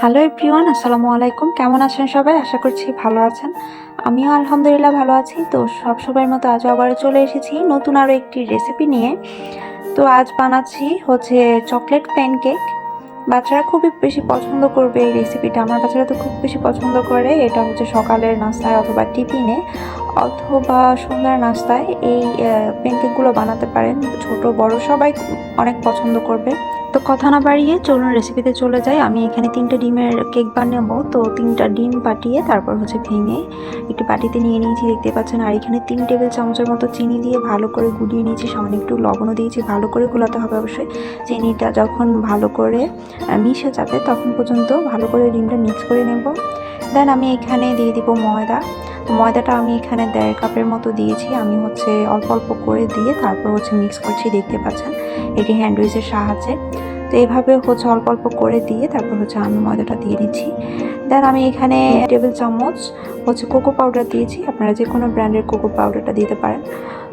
Hello everyone, আসসালামু আলাইকুম। কেমন আছেন সবাই? আশা করছি ভালো আছেন। আমিও আলহামদুলিল্লাহ ভালো আছি। তো সবার মতো আজও আবার চলে এসেছি নতুন আরও একটি রেসিপি নিয়ে। তো আজ বানাচ্ছি হচ্ছে চকলেট প্যানকেক। বাচ্চারা খুবই বেশি পছন্দ করবে এই রেসিপিটা। আমার বাচ্চারা তো খুব বেশি পছন্দ করে। এটা হচ্ছে সকালের নাস্তায় অথবা টিফিনে অথবা সন্ধ্যার নাস্তায় এই প্যানকেকগুলো বানাতে পারেন। ছোট বড় সবাই অনেক পছন্দ করবে। তো কথা না বাড়িয়ে চলুন রেসিপিতে চলে যাই। আমি এখানে 3টে ডিমের কেক বানাবো। তো 3টা ডিম ফাটিয়ে তারপর হচ্ছে ভেঙে একটি বাটিতে নিয়ে নিয়েছি, দেখতে পাচ্ছেন। আর এখানে 3 টেবিল চামচের মতো চিনি দিয়ে ভালো করে গুলিয়ে নিয়েছি। সামান্য একটু লবণও দিয়েছি। ভালো করে গুলাতে হবে অবশ্যই। চিনিটা যখন ভালো করে মিশে যাবে তখন পর্যন্ত ভালো করে ডিমটা মিক্স করে নেব। দেন আমি এখানে দিয়ে দিব ময়দাটা আমি এখানে 1.5 কাপের মতো দিয়েছি। আমি হচ্ছে অল্প অল্প করে দিয়ে তারপর হচ্ছে মিক্স করছি, দেখতে পাচ্ছেন এটি হ্যান্ড উইচের সাহায্যে। তো এইভাবে হচ্ছে অল্প অল্প করে দিয়ে তারপর হচ্ছে আমি ময়দাটা দিয়ে দিচ্ছি। দেন আমি এখানে টেবিল চামচ হচ্ছে কোকো পাউডার দিয়েছি। আপনারা যে কোনো ব্র্যান্ডের কোকো পাউডারটা দিতে পারেন।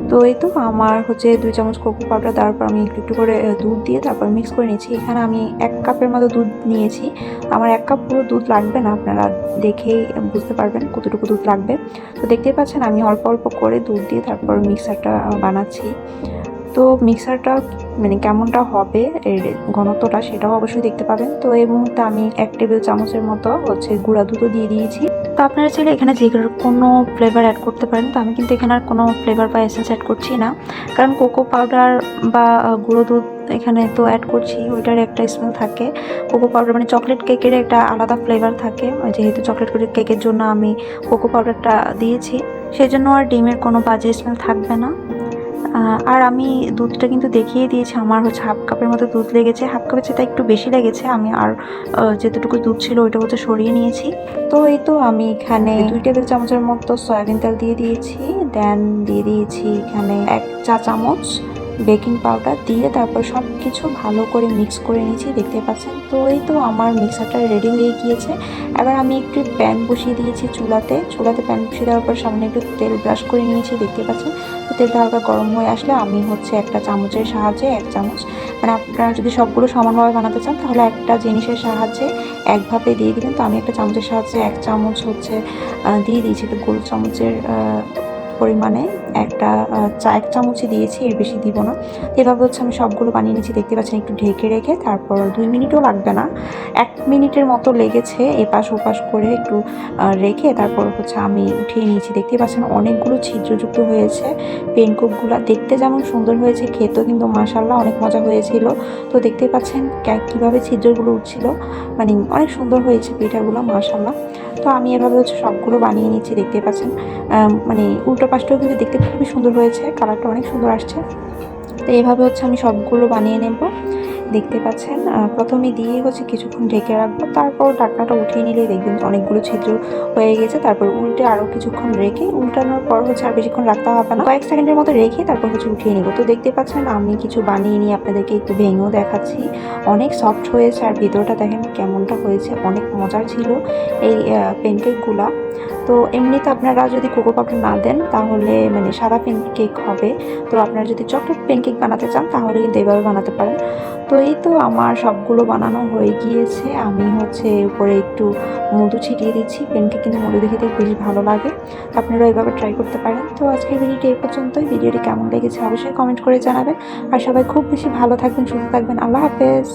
তো এই তো আমার হচ্ছে 2 চামচ কোকো পাউডার দেওয়ার পর আমি একটু একটু করে দুধ দিয়ে তারপর মিক্স করে নিয়েছি। এখানে আমি 1 কাপের মতো দুধ নিয়েছি। আমার 1 কাপ পুরো দুধ লাগবে না, আপনারা দেখেই বুঝতে পারবেন কতটুকু দুধ লাগবে। তো দেখতেই পাচ্ছেন আমি অল্প অল্প করে দুধ দিয়ে তারপর মিক্সারটা বানাচ্ছি। তো মিক্সারটা মানে কেমনটা হবে এর ঘনত্বটা সেটাও অবশ্যই দেখতে পাবেন। তো এই মুহূর্তে আমি 1 টেবিল চামচের মতো হচ্ছে গুঁড়া দুধও দিয়ে দিয়েছি। তো আপনারা চাইলে এখানে যে কোনো ফ্লেভার অ্যাড করতে পারেন। তো আমি কিন্তু এখানে আর কোনো ফ্লেভার বা এসেন্স অ্যাড করছি না, কারণ কোকো পাউডার বা গুঁড়ো দুধ এখানে তো অ্যাড করছি, ওইটার একটা স্মেল থাকে। কোকো পাউডার মানে চকলেট কেকের একটা আলাদা ফ্লেভার থাকে, যেহেতু চকলেট কেকের জন্য আমি কোকো পাউডারটা দিয়েছি, সেই জন্য আর ডিমের কোনো বাজে স্মেল থাকবে না। আর আমি দুধটা কিন্তু দেখিয়ে দিয়েছি, আমার হচ্ছে 1/2 কাপের মতো দুধ লেগেছে। 1/2 কাপের চেয়ে একটু বেশি লেগেছে। আমি আর যেতটুকু দুধ ছিল ওইটা হচ্ছে সরিয়ে নিয়েছি। তো এই তো আমি এখানে 2 টেবিল চামচের মতো সয়াবিন তেল দিয়ে দিয়েছি। দেন দিয়ে দিয়েছি এখানে 1 চা চামচ বেকিং পাউডার দিয়ে তারপর সব কিছু ভালো করে মিক্স করে নিয়েছি, দেখতে পাচ্ছেন। তো এই তো আমার মিক্সারটা রেডি হয়ে গিয়েছে। এবার আমি একটু প্যান বসিয়ে দিয়েছি চুলাতে প্যান বসিয়ে দেওয়ার পর সামনে একটু তেল ব্রাশ করে নিয়েছি, দেখতে পাচ্ছেন। তো তেলটা হালকা গরম হয়ে আসলে আমি হচ্ছে একটা চামচের সাহায্যে 1 চামচ, মানে আপনারা যদি সবগুলো সমানভাবে বানাতে চান তাহলে একটা জিনিসের সাহায্যে একভাবে দিয়ে দিবেন। তো আমি একটা চামচের সাহায্যে 1 চামচ হচ্ছে দিয়ে দিয়েছি। তো গোল চামচের পরিমাণে একটা 1 চামচই দিয়েছি, এর বেশি দিব না। এভাবে হচ্ছে আমি সবগুলো বানিয়ে নিয়েছি, দেখতে পাচ্ছেন। একটু ঢেকে রেখে তারপর 2 মিনিটও লাগবে না, 1 মিনিটের মতো লেগেছে এপাশ ওপাশ করে একটু রেখে তারপর হচ্ছে আমি উঠিয়ে নিয়েছি। দেখতে পাচ্ছেন অনেকগুলো ছিদ্রযুক্ত হয়েছে পেনকেকগুলো, দেখতে যেমন সুন্দর হয়েছে খেতেও কিন্তু মাশাআল্লাহ অনেক মজা হয়েছিল। তো দেখতে পাচ্ছেন কীভাবে ছিদ্রগুলো উঠছিল, মানে অনেক সুন্দর হয়েছে পিঠাগুলো মাশাআল্লাহ। তো আমি এভাবে হচ্ছে সবগুলো বানিয়ে নিচ্ছি, দেখতে পাচ্ছেন। মানে উল্টো পাশটাও কিন্তু দেখতে খুবই সুন্দর হয়েছে, কালারটা অনেক সুন্দর আসছে। তো এইভাবে হচ্ছে আমি সবগুলো বানিয়ে নেব, দেখতে পাচ্ছেন। প্রথমে দিয়ে হচ্ছে কিছুক্ষণ ঢেকে রাখবো, তারপর ঢাকনাটা উঠিয়ে নিলেই দেখবেন অনেকগুলো ছিদ্র হয়ে গেছে। তারপর উল্টে আরও কিছুক্ষণ রেখে, উল্টানোর পর হচ্ছে আর বেশিক্ষণ রাখতে হবে না, কয়েক সেকেন্ডের মতো রেখে তারপর হচ্ছে উঠিয়ে নেব। তো দেখতে পাচ্ছেন আমি কিছু বানিয়ে নিয়ে আপনাদেরকে একটু ভেঙেও দেখাচ্ছি। অনেক সফট হয়েছে আর ভিতরটা দেখেন কেমনটা হয়েছে, অনেক মজার ছিল এই প্যানকেকগুলা। তো এমনিতে আপনারা যদি কোকো পাউডার না দেন তাহলে মানে সাদা প্যানকেক হবে। তো আপনারা যদি চকলেট প্যানকেক বানাতে চান তাহলে কিন্তু এভাবে বানাতে পারেন। তো এই তো আমার সবগুলো বানানো হয়ে গিয়েছে। আমি হচ্ছে উপরে একটু মধু ছিটিয়ে দিচ্ছি, প্যানকেক কিন্তু মধু দিয়ে খেতে বেশ ভালো লাগে। আপনারা এভাবে ট্রাই করতে পারেন। তো আজকের ভিডিওটি এই পর্যন্তই। ভিডিওটি কেমন লেগেছে অবশ্যই কমেন্ট করে জানাবেন। আর সবাই খুব বেশি ভালো থাকবেন, সুস্থ থাকবেন। আল্লাহ হাফেজ।